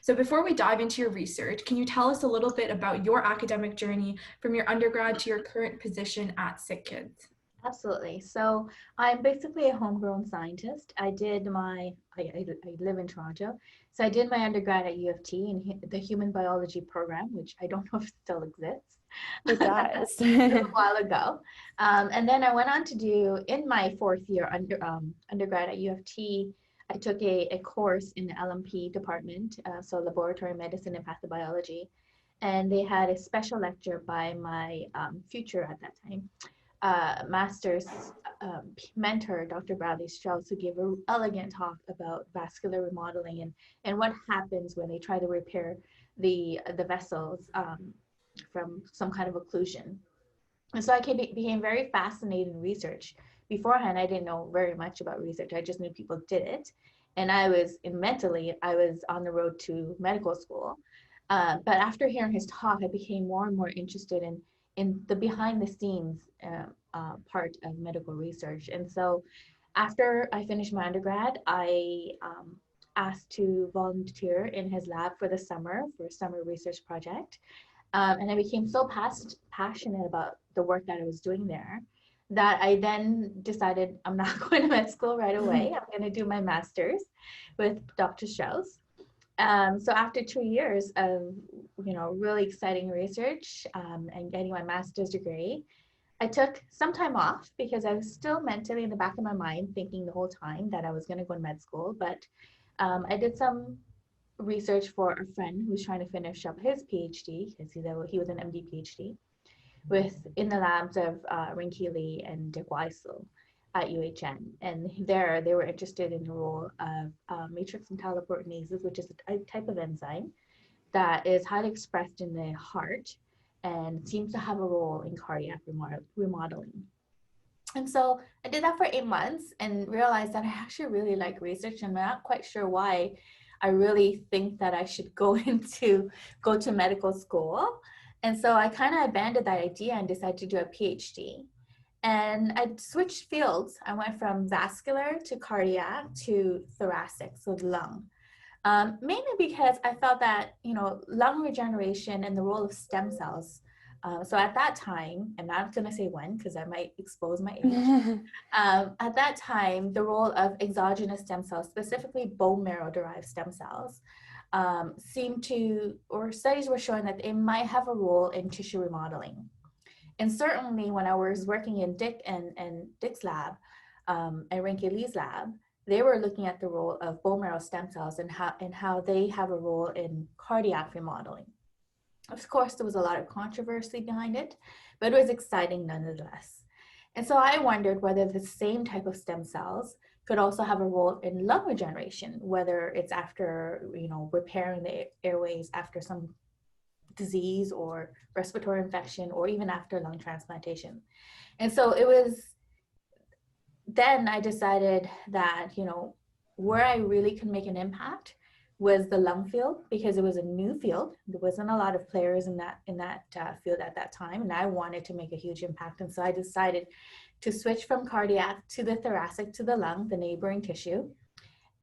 So before we dive into your research, can you tell us a little bit about your academic journey from your undergrad to your current position at SickKids? Absolutely. So I'm basically a homegrown scientist. I live in Toronto. So I did my undergrad at U of T in the human biology program, which I don't know if it still exists. It does. It was a while ago. And then I went on to do, in my fourth year undergrad at U of T, I took a course in the LMP department, so laboratory medicine and pathobiology. And they had a special lecture by my future at that time master's mentor, Dr. Bradley Strauss, who gave an elegant talk about vascular remodeling and what happens when they try to repair the vessels from some kind of occlusion. And so I became very fascinated in research. Beforehand, I didn't know very much about research. I just knew people did it. And I was on the road to medical school. But after hearing his talk, I became more and more interested in the behind the scenes part of medical research. And so after I finished my undergrad, I asked to volunteer in his lab for a summer research project. And I became so passionate about the work that I was doing there that I then decided I'm not going to med school right away. I'm going to do my master's with Dr. Strauss. So after 2 years of, really exciting research and getting my master's degree, I took some time off because I was still mentally in the back of my mind thinking the whole time that I was going to go to med school. But I did some research for a friend who was trying to finish up his PhD, because he was an MD PhD, in the labs of Rinke Lee and Dick Weissel at UHN. And there they were interested in the role of matrix metalloproteinases, which is a type of enzyme that is highly expressed in the heart and seems to have a role in cardiac remodeling. And so I did that for 8 months and realized that I actually really like research, and I'm not quite sure why I really think that I should go to medical school. And so I kind of abandoned that idea and decided to do a PhD. And I switched fields. I went from vascular to cardiac to thoracic, so the lung. Mainly because I felt that, lung regeneration and the role of stem cells. So at that time, I'm not going to say when because I might expose my age. At that time, the role of exogenous stem cells, specifically bone marrow derived stem cells, studies were showing that they might have a role in tissue remodeling. And certainly when I was working in Dick's lab and Rinke Lee's lab, they were looking at the role of bone marrow stem cells and how they have a role in cardiac remodeling. Of course, there was a lot of controversy behind it, but it was exciting nonetheless. And so I wondered whether the same type of stem cells could also have a role in lung regeneration, whether it's after, repairing the airways after some disease or respiratory infection, or even after lung transplantation. And so then I decided that, where I really could make an impact was the lung field, because it was a new field. There wasn't a lot of players in that field at that time, and I wanted to make a huge impact. And so I decided to switch from cardiac to the thoracic to the lung, the neighboring tissue,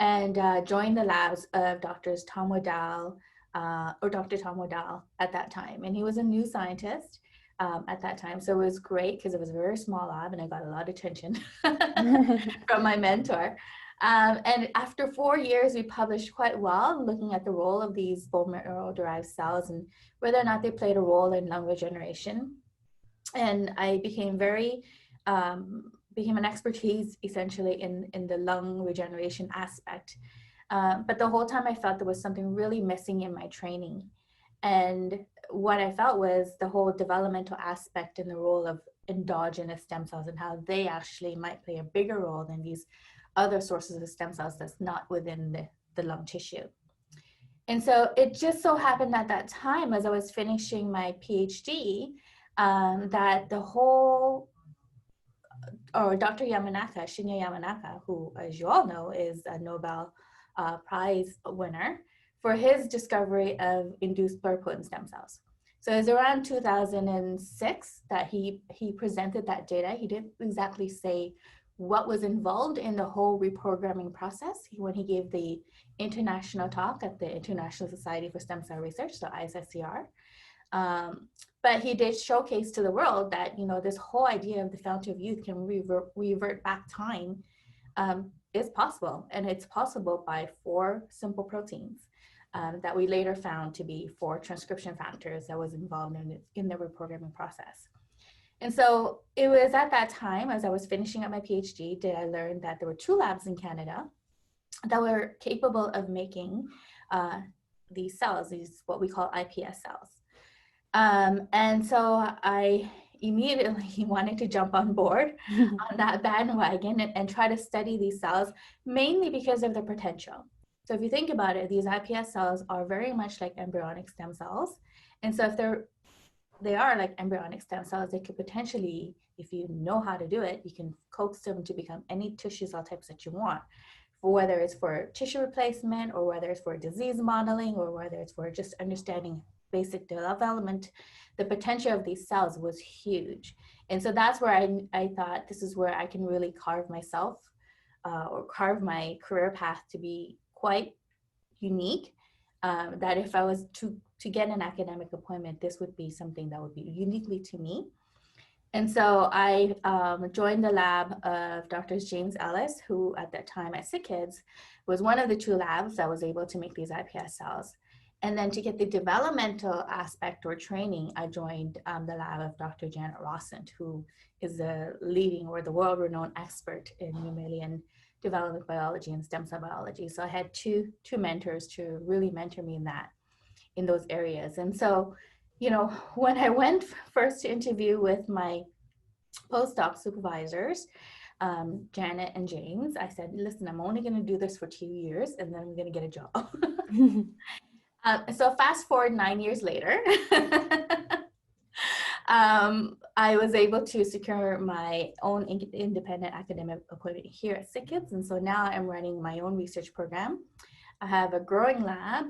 and join the labs of Dr. Tom Waddell at that time. And he was a new scientist at that time. So it was great because it was a very small lab and I got a lot of attention from my mentor. And after 4 years, we published quite well, looking at the role of these bone marrow derived cells and whether or not they played a role in lung regeneration. And I became an expertise essentially in the lung regeneration aspect. But the whole time I felt there was something really missing in my training. And what I felt was the whole developmental aspect and the role of endogenous stem cells and how they actually might play a bigger role than these other sources of stem cells that's not within the lung tissue. And so it just so happened at that time, as I was finishing my PhD, that Dr. Shinya Yamanaka, who, as you all know, is a Nobel Prize winner for his discovery of induced pluripotent stem cells. So it was around 2006 that he presented that data. He didn't exactly say what was involved in the whole reprogramming process when he gave the international talk at the International Society for Stem Cell Research, so ISSCR. But he did showcase to the world that, you know, this whole idea of the fountain of youth can revert back time is possible. And it's possible by 4 simple proteins that we later found to be 4 transcription factors that was involved in the reprogramming process. And so it was at that time, as I was finishing up my PhD, that I learned that there were 2 labs in Canada that were capable of making these cells, these what we call iPS cells. And so I immediately wanted to jump on board on that bandwagon and try to study these cells, mainly because of their potential. So if you think about it, these iPS cells are very much like embryonic stem cells. And so if they are like embryonic stem cells, they could potentially, if you know how to do it, you can coax them to become any tissue cell types that you want, whether it's for tissue replacement or whether it's for disease modeling or whether it's for just understanding basic development. The potential of these cells was huge. And so that's where I thought this is where I can really carve myself or carve my career path to be quite unique, that if I was to get an academic appointment, this would be something that would be uniquely to me. And so I joined the lab of Drs. James Ellis, who at that time at SickKids was one of the 2 labs that was able to make these iPS cells. And then to get the developmental aspect or training, I joined the lab of Dr. Janet Rossent, who is the leading or the world-renowned expert in mammalian development biology and stem cell biology. So I had two mentors to really mentor me in those areas. And so, you know, when I went first to interview with my postdoc supervisors, Janet and James, I said, listen, I'm only going to do this for 2 years and then I'm going to get a job. So fast forward 9 years later, I was able to secure my own independent academic appointment here at SickKids. And so now I'm running my own research program. I have a growing lab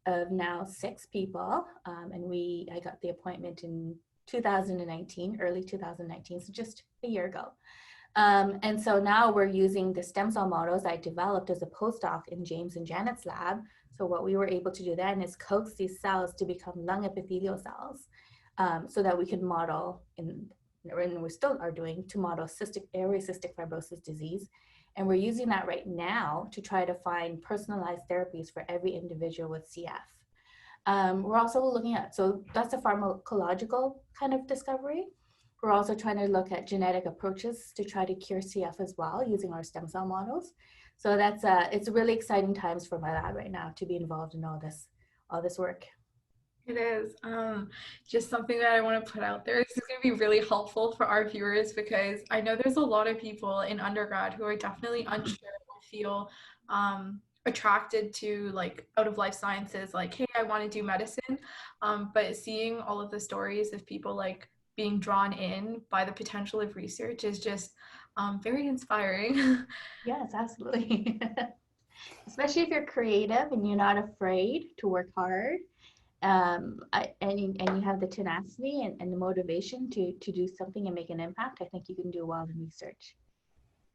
of now 6 people. And I got the appointment in 2019, early 2019, so just a year ago. And so now we're using the stem cell models I developed as a postdoc in James and Janet's lab. So what we were able to do then is coax these cells to become lung epithelial cells, so that we could model, and we still are doing, to model airway cystic fibrosis disease. And we're using that right now to try to find personalized therapies for every individual with CF. We're also looking at, so that's a pharmacological kind of discovery. We're also trying to look at genetic approaches to try to cure CF as well using our stem cell models. So that's it's really exciting times for my lab right now to be involved in all this work. It is. Just something that I want to put out there. This is going to be really helpful for our viewers because I know there's a lot of people in undergrad who are definitely unsure or feel attracted to like out of life sciences, like, hey, I want to do medicine. But seeing all of the stories of people like being drawn in by the potential of research is just very inspiring. Yes, absolutely. Especially if you're creative and you're not afraid to work hard. And you have the tenacity and the motivation to do something and make an impact, I think you can do well in research.